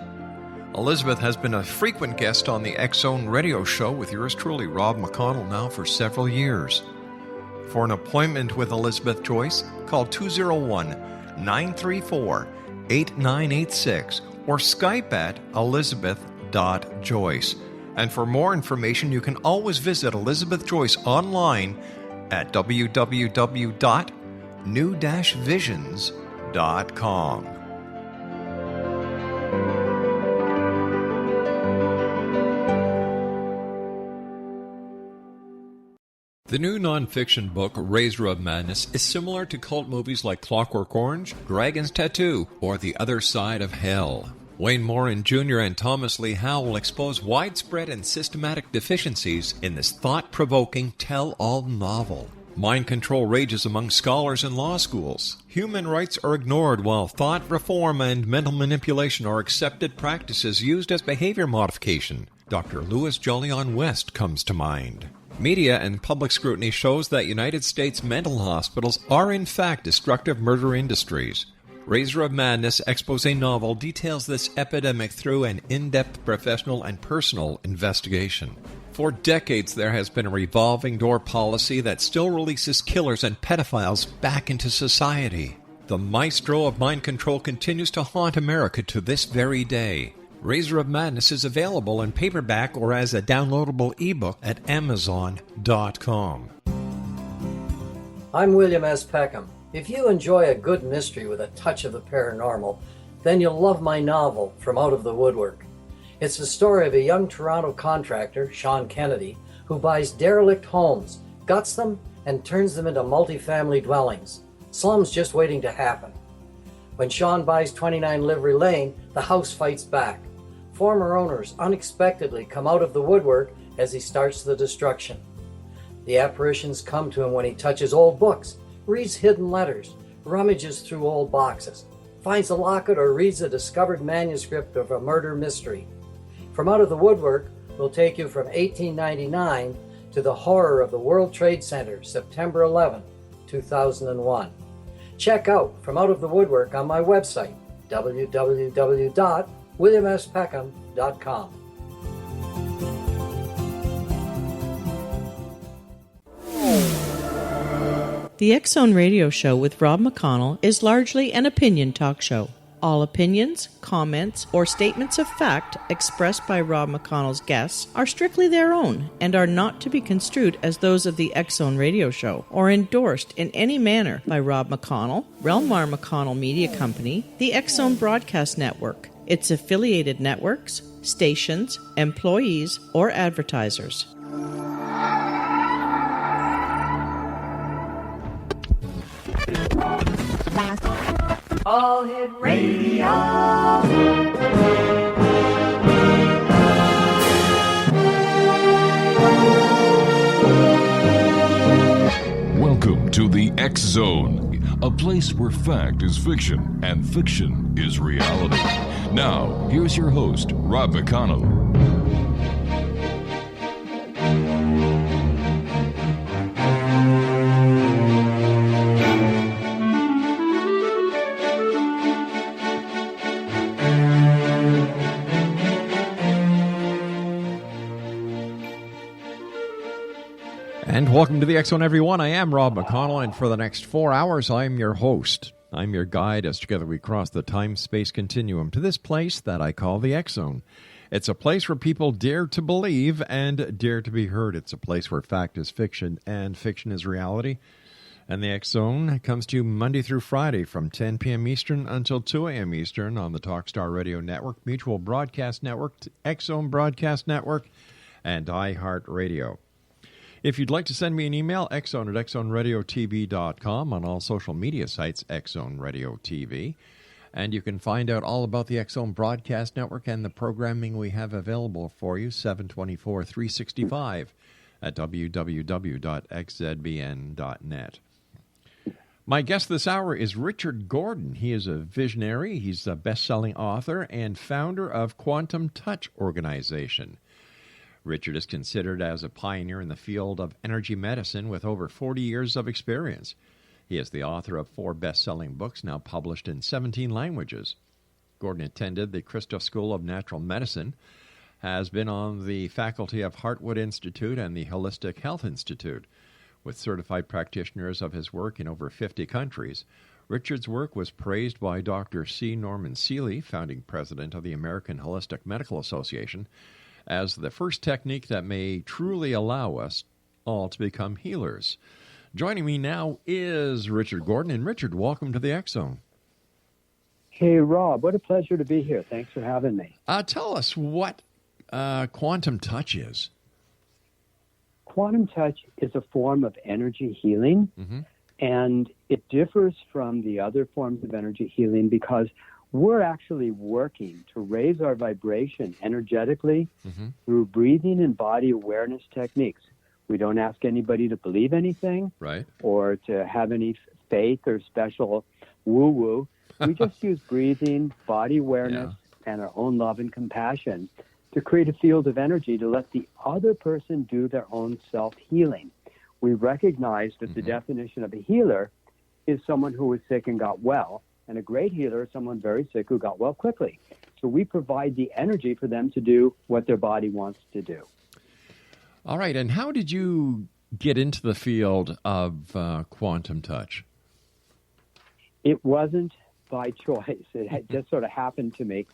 Elizabeth has been a frequent guest on the X Zone radio show with yours truly, Rob McConnell, now for several years. For an appointment with Elizabeth Joyce, call 201-934-8986 or Skype at elizabeth.joyce. And for more information, you can always visit Elizabeth Joyce online at www.new-visions.com. The new nonfiction book, Razor of Madness, is similar to cult movies like Clockwork Orange, Dragon's Tattoo, or The Other Side of Hell. Wayne Morin Jr. and Thomas Lee Howe will expose widespread and systematic deficiencies in this thought-provoking tell-all novel. Mind control rages among scholars in law schools. Human rights are ignored while thought reform and mental manipulation are accepted practices used as behavior modification. Dr. Louis Jolyon West comes to mind. Media and public scrutiny shows that United States mental hospitals are in fact destructive murder industries. Razor of Madness expose novel details this epidemic through an in-depth professional and personal investigation. For decades there has been a revolving door policy that still releases killers and pedophiles back into society. The maestro of mind control continues to haunt America to this very day. Razor of Madness is available in paperback or as a downloadable ebook at Amazon.com. I'm William S. Peckham. If you enjoy a good mystery with a touch of the paranormal, then you'll love my novel, From Out of the Woodwork. It's the story of a young Toronto contractor, Sean Kennedy, who buys derelict homes, guts them, and turns them into multifamily dwellings. Slums just waiting to happen. When Sean buys 29 Livery Lane, the house fights back. Former owners unexpectedly come out of the woodwork as he starts the destruction. The apparitions come to him when he touches old books, reads hidden letters, rummages through old boxes, finds a locket, or reads a discovered manuscript of a murder mystery. From Out of the Woodwork will take you from $18.99 to to the horror of the World Trade Center, September 11, 2001. Check out From Out of the Woodwork on my website, www.williamspeckham.com. The X Zone Radio Show with Rob McConnell is largely an opinion talk show. All opinions, comments, or statements of fact expressed by Rob McConnell's guests are strictly their own and are not to be construed as those of the X Zone Radio Show or endorsed in any manner by Rob McConnell, rel-mar McConnell Media Company, the X Zone Broadcast Network, its affiliated networks, stations, employees, or advertisers. All Hit Radio. Welcome to the X Zone, a place where fact is fiction and fiction is reality. Now, here's your host, Rob McConnell. And welcome to the X Zone, everyone. I am Rob McConnell, and for the next 4 hours, I'm your host. I'm your guide as together we cross the time-space continuum to this place that I call the X Zone. It's a place where people dare to believe and dare to be heard. It's a place where fact is fiction and fiction is reality. And the X Zone comes to you Monday through Friday from 10 p.m. Eastern until 2 a.m. Eastern on the Talkstar Radio Network, Mutual Broadcast Network, X Zone Broadcast Network, and iHeartRadio. If you'd like to send me an email, xzone at xzoneradiotv.com, on all social media sites, X-Zone Radio TV. And you can find out all about the X-Zone Broadcast Network and the programming we have available for you, 7/24/365, at www.xzbn.net. My guest this hour is Richard Gordon. He is a visionary. He's a best-selling author and founder of Quantum Touch Organization. Richard is considered as a pioneer in the field of energy medicine with over 40 years of experience. He is the author of 4 best-selling books now published in 17 languages. Gordon attended the Christo School of Natural Medicine, has been on the faculty of Hartwood Institute and the Holistic Health Institute. With certified practitioners of his work in over 50 countries, Richard's work was praised by Dr. C. Norman Seeley, founding president of the American Holistic Medical Association, as the first technique that may truly allow us all to become healers. Joining me now is Richard Gordon. And Richard, welcome to the X Zone. Hey, Rob, what a pleasure to be here. Thanks for having me. Tell us what Quantum Touch is. Quantum touch is a form of energy healing, and it differs from the other forms of energy healing because we're actually working to raise our vibration energetically through breathing and body awareness techniques. We don't ask anybody to believe anything or to have any faith or special woo-woo. We just use breathing, body awareness, and our own love and compassion to create a field of energy to let the other person do their own self-healing. We recognize that the definition of a healer is someone who was sick and got well, and a great healer is someone very sick who got well quickly. So we provide the energy for them to do what their body wants to do. All right, and how did you get into the field of quantum touch? It wasn't by choice. It just sort of happened to me.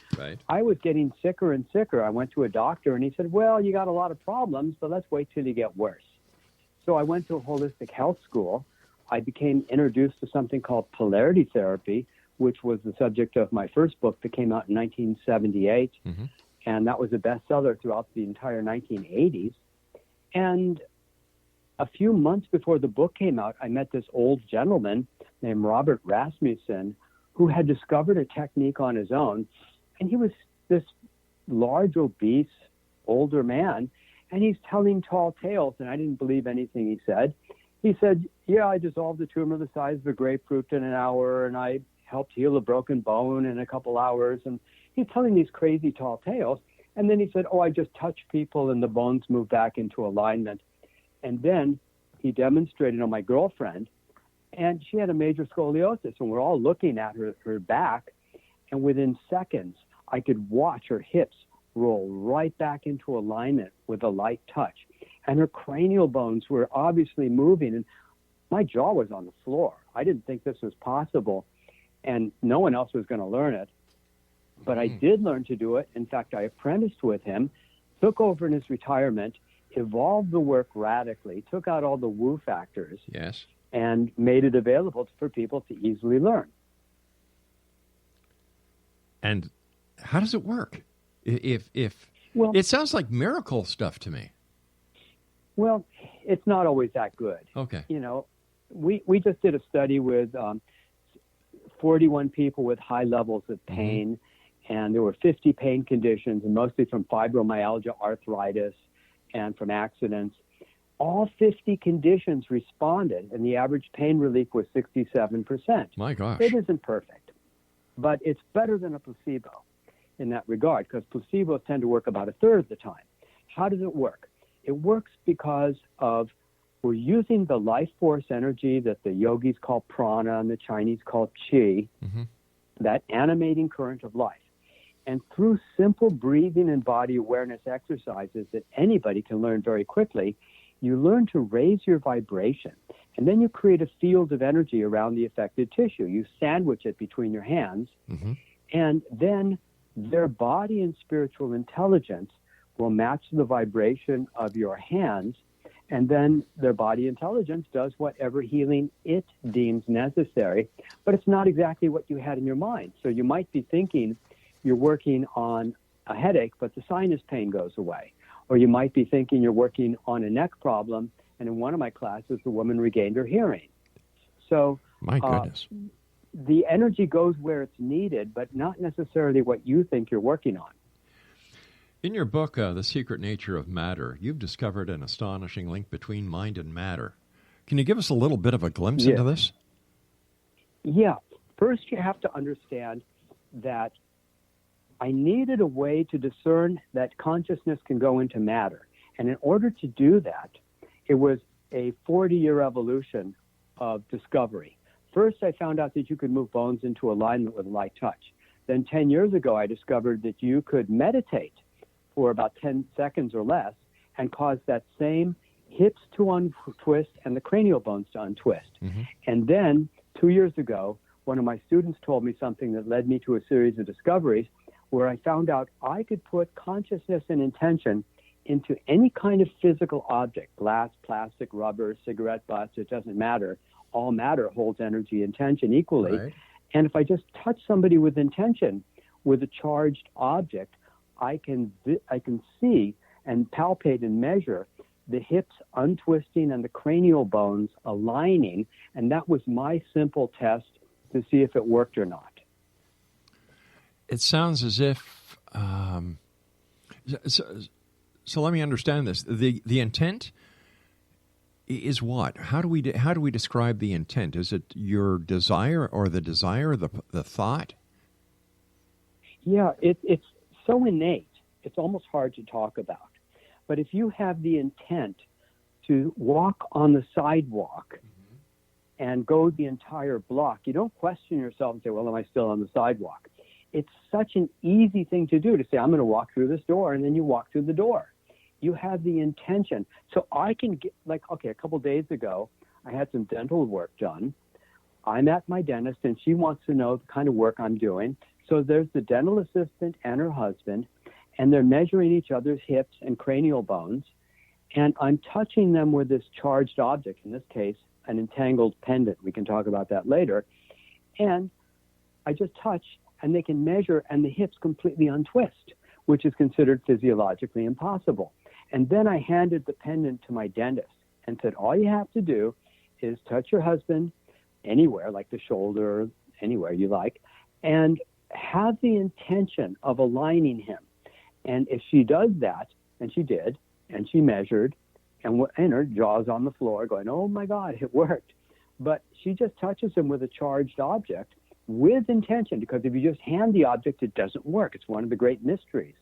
I was getting sicker and sicker. I went to a doctor, and he said, well, you got a lot of problems, but let's wait till you get worse. So I went to a holistic health school. I became introduced to something called polarity therapy, which was the subject of my first book that came out in 1978, and that was a bestseller throughout the entire 1980s. And a few months before the book came out, I met this old gentleman named Robert Rasmussen who had discovered a technique on his own, and he was this large, obese, older man, and he's telling tall tales, and I didn't believe anything he said. He said, yeah, I dissolved a tumor the size of a grapefruit in an hour, and I helped heal a broken bone in a couple hours. And he's telling these crazy tall tales. And then he said, oh, I just touched people and the bones moved back into alignment. And then he demonstrated on my girlfriend, and she had a major scoliosis, and we're all looking at her back, and within seconds, I could watch her hips roll right back into alignment with a light touch. And her cranial bones were obviously moving, and my jaw was on the floor. I didn't think this was possible, and no one else was going to learn it. But I did learn to do it. In fact, I apprenticed with him, took over in his retirement, evolved the work radically, took out all the woo factors, Yes. and made it available for people to easily learn. And how does it work? Well, it sounds like miracle stuff to me. Well, it's not always that good. Okay. You know, we just did a study with 41 people with high levels of pain, and there were 50 pain conditions, and mostly from fibromyalgia, arthritis, and from accidents. All 50 conditions responded, and the average pain relief was 67%. My gosh. It isn't perfect, but it's better than a placebo in that regard, because placebos tend to work about a third of the time. How does it work? It works because we're using the life force energy that the yogis call prana and the Chinese call qi, that animating current of life. And through simple breathing and body awareness exercises that anybody can learn very quickly, you learn to raise your vibration. And then you create a field of energy around the affected tissue. You sandwich it between your hands, and then their body and spiritual intelligence will match the vibration of your hands, and then their body intelligence does whatever healing it deems necessary. But it's not exactly what you had in your mind. So you might be thinking you're working on a headache, but the sinus pain goes away. Or you might be thinking you're working on a neck problem, and in one of my classes, the woman regained her hearing. So my goodness. The energy goes where it's needed, but not necessarily what you think you're working on. In your book, The Secret Nature of Matter, you've discovered an astonishing link between mind and matter. Can you give us a little bit of a glimpse into this? Yeah. First, you have to understand that I needed a way to discern that consciousness can go into matter. And in order to do that, it was a 40-year evolution of discovery. First, I found out that you could move bones into alignment with light touch. Then 10 years ago, I discovered that you could meditate for about 10 seconds or less and cause that same hips to untwist and the cranial bones to untwist. And then 2 years ago, one of my students told me something that led me to a series of discoveries where I found out I could put consciousness and intention into any kind of physical object, glass, plastic, rubber, cigarette butts, it doesn't matter. All matter holds energy and tension equally. Right. And if I just touch somebody with intention, with a charged object, I can see and palpate and measure the hips untwisting and the cranial bones aligning, and that was my simple test to see if it worked or not. It sounds as if, so let me understand this. The intent is what? How do we describe the intent? Is it your desire or the desire, the thought? Yeah, it's so innate. It's almost hard to talk about. But if you have the intent to walk on the sidewalk and go the entire block, you don't question yourself and say, well, am I still on the sidewalk? It's such an easy thing to do to say, I'm going to walk through this door, and then you walk through the door. You have the intention. So I can get, a couple days ago, I had some dental work done. I'm at my dentist, and she wants to know the kind of work I'm doing. So there's the dental assistant and her husband, and they're measuring each other's hips and cranial bones, and I'm touching them with this charged object, in this case, an entangled pendant. We can talk about that later. And I just touch, and they can measure, and the hips completely untwist, which is considered physiologically impossible. And then I handed the pendant to my dentist and said, all you have to do is touch your husband anywhere, like the shoulder, anywhere you like, and have the intention of aligning him. And if she does that, and she did, and she measured, and her jaw's on the floor going, oh my God, it worked. But she just touches him with a charged object with intention, because if you just hand the object, it doesn't work. It's one of the great mysteries.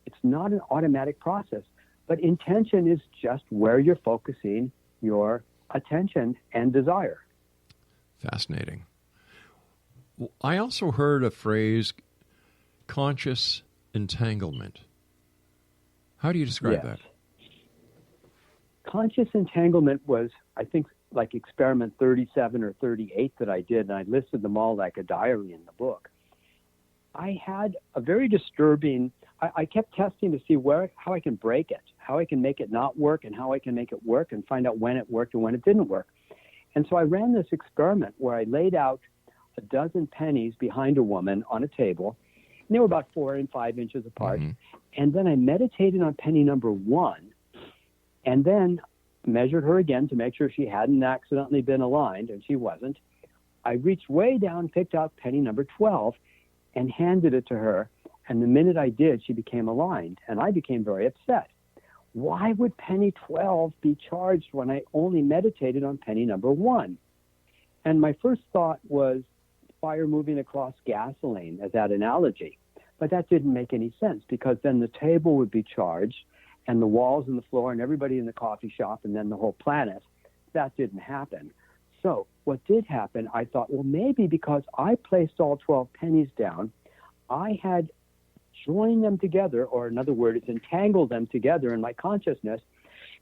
It's not an automatic process. But intention is just where you're focusing your attention and desire. Fascinating. I also heard a phrase, conscious entanglement. How do you describe that? Conscious entanglement was, I think, like experiment 37 or 38 that I did, and I listed them all like a diary in the book. I had a very disturbing, I kept testing to see how I can break it, how I can make it not work, and how I can make it work, and find out when it worked and when it didn't work. And so I ran this experiment where I laid out a dozen pennies behind a woman on a table, and they were about 4 and 5 inches apart. And then I meditated on penny number 1, and then measured her again to make sure she hadn't accidentally been aligned, and she wasn't. I reached way down, picked out penny number 12, and handed it to her. And the minute I did, she became aligned, and I became very upset. Why would penny 12 be charged when I only meditated on penny number 1? And my first thought was fire moving across gasoline as that analogy. But that didn't make any sense, because then the table would be charged, and the walls and the floor and everybody in the coffee shop, and then the whole planet. That didn't happen. So what did happen, I thought, well, maybe because I placed all 12 pennies down, I had joined them together, or in other words, entangled them together in my consciousness,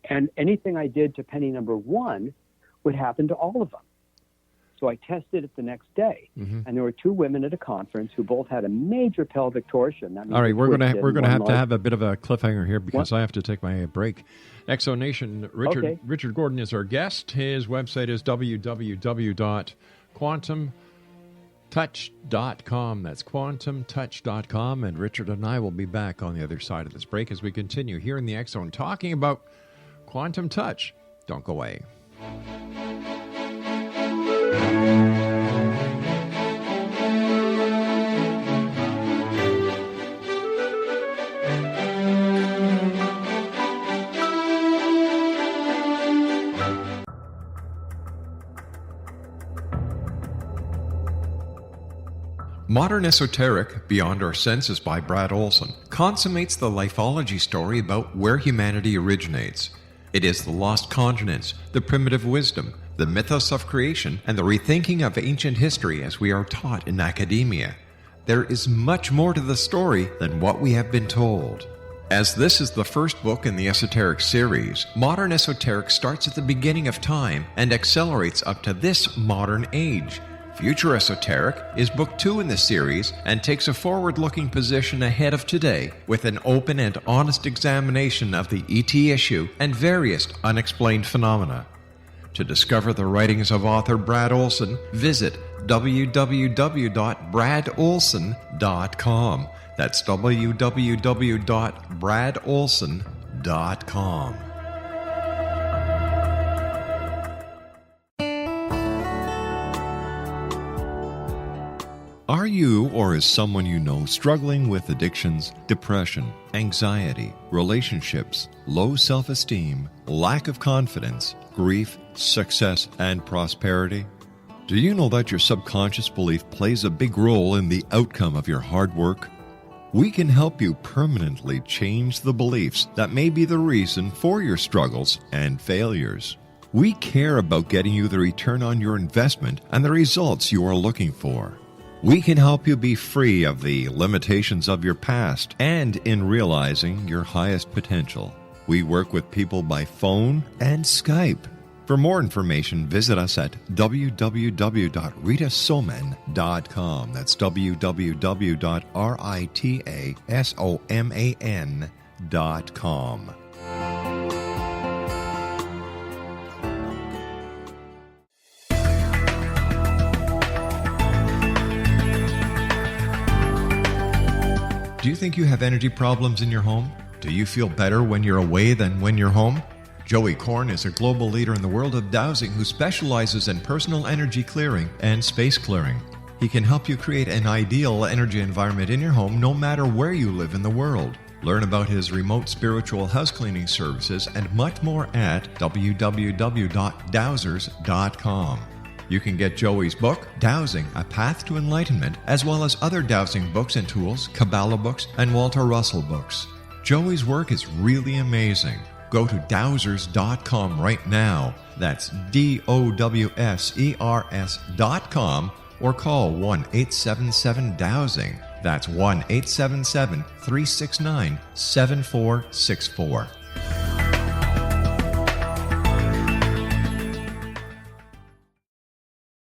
and anything I did to penny number 1 would happen to all of them. So I tested it the next day, and there were 2 women at a conference who both had a major pelvic torsion. That means all right, we're going to have a bit of a cliffhanger here because I have to take my break. Exonation, Richard Gordon is our guest. His website is www.quantumtouch.com. That's quantumtouch.com, and Richard and I will be back on the other side of this break as we continue here in the X Zone talking about quantum touch. Don't go away. Modern Esoteric, Beyond Our Senses by Brad Olson, consummates the lifology story about where humanity originates. It is the lost continents, the primitive wisdom, the mythos of creation, and the rethinking of ancient history as we are taught in academia. There is much more to the story than what we have been told. As this is the first book in the Esoteric series, Modern Esoteric starts at the beginning of time and accelerates up to this modern age. Future Esoteric is book 2 in the series and takes a forward-looking position ahead of today with an open and honest examination of the ET issue and various unexplained phenomena. To discover the writings of author Brad Olson, visit www.bradolson.com. That's www.bradolson.com. Are you or is someone you know struggling with addictions, depression, anxiety, relationships, low self-esteem, lack of confidence, grief, success, and prosperity? Do you know that your subconscious belief plays a big role in the outcome of your hard work? We can help you permanently change the beliefs that may be the reason for your struggles and failures. We care about getting you the return on your investment and the results you are looking for. We can help you be free of the limitations of your past and in realizing your highest potential. We work with people by phone and Skype. For more information, visit us at www.ritasoman.com. That's www.ritasoman.com. Do you think you have energy problems in your home? Do you feel better when you're away than when you're home? Joey Korn is a global leader in the world of dowsing who specializes in personal energy clearing and space clearing. He can help you create an ideal energy environment in your home no matter where you live in the world. Learn about his remote spiritual house cleaning services and much more at www.dowsers.com. You can get Joey's book, Dowsing, A Path to Enlightenment, as well as other dowsing books and tools, Kabbalah books, and Walter Russell books. Joey's work is really amazing. Go to dowsers.com right now. That's DOWSERS.com or call 1-877-DOWSING. That's 1-877-369-7464.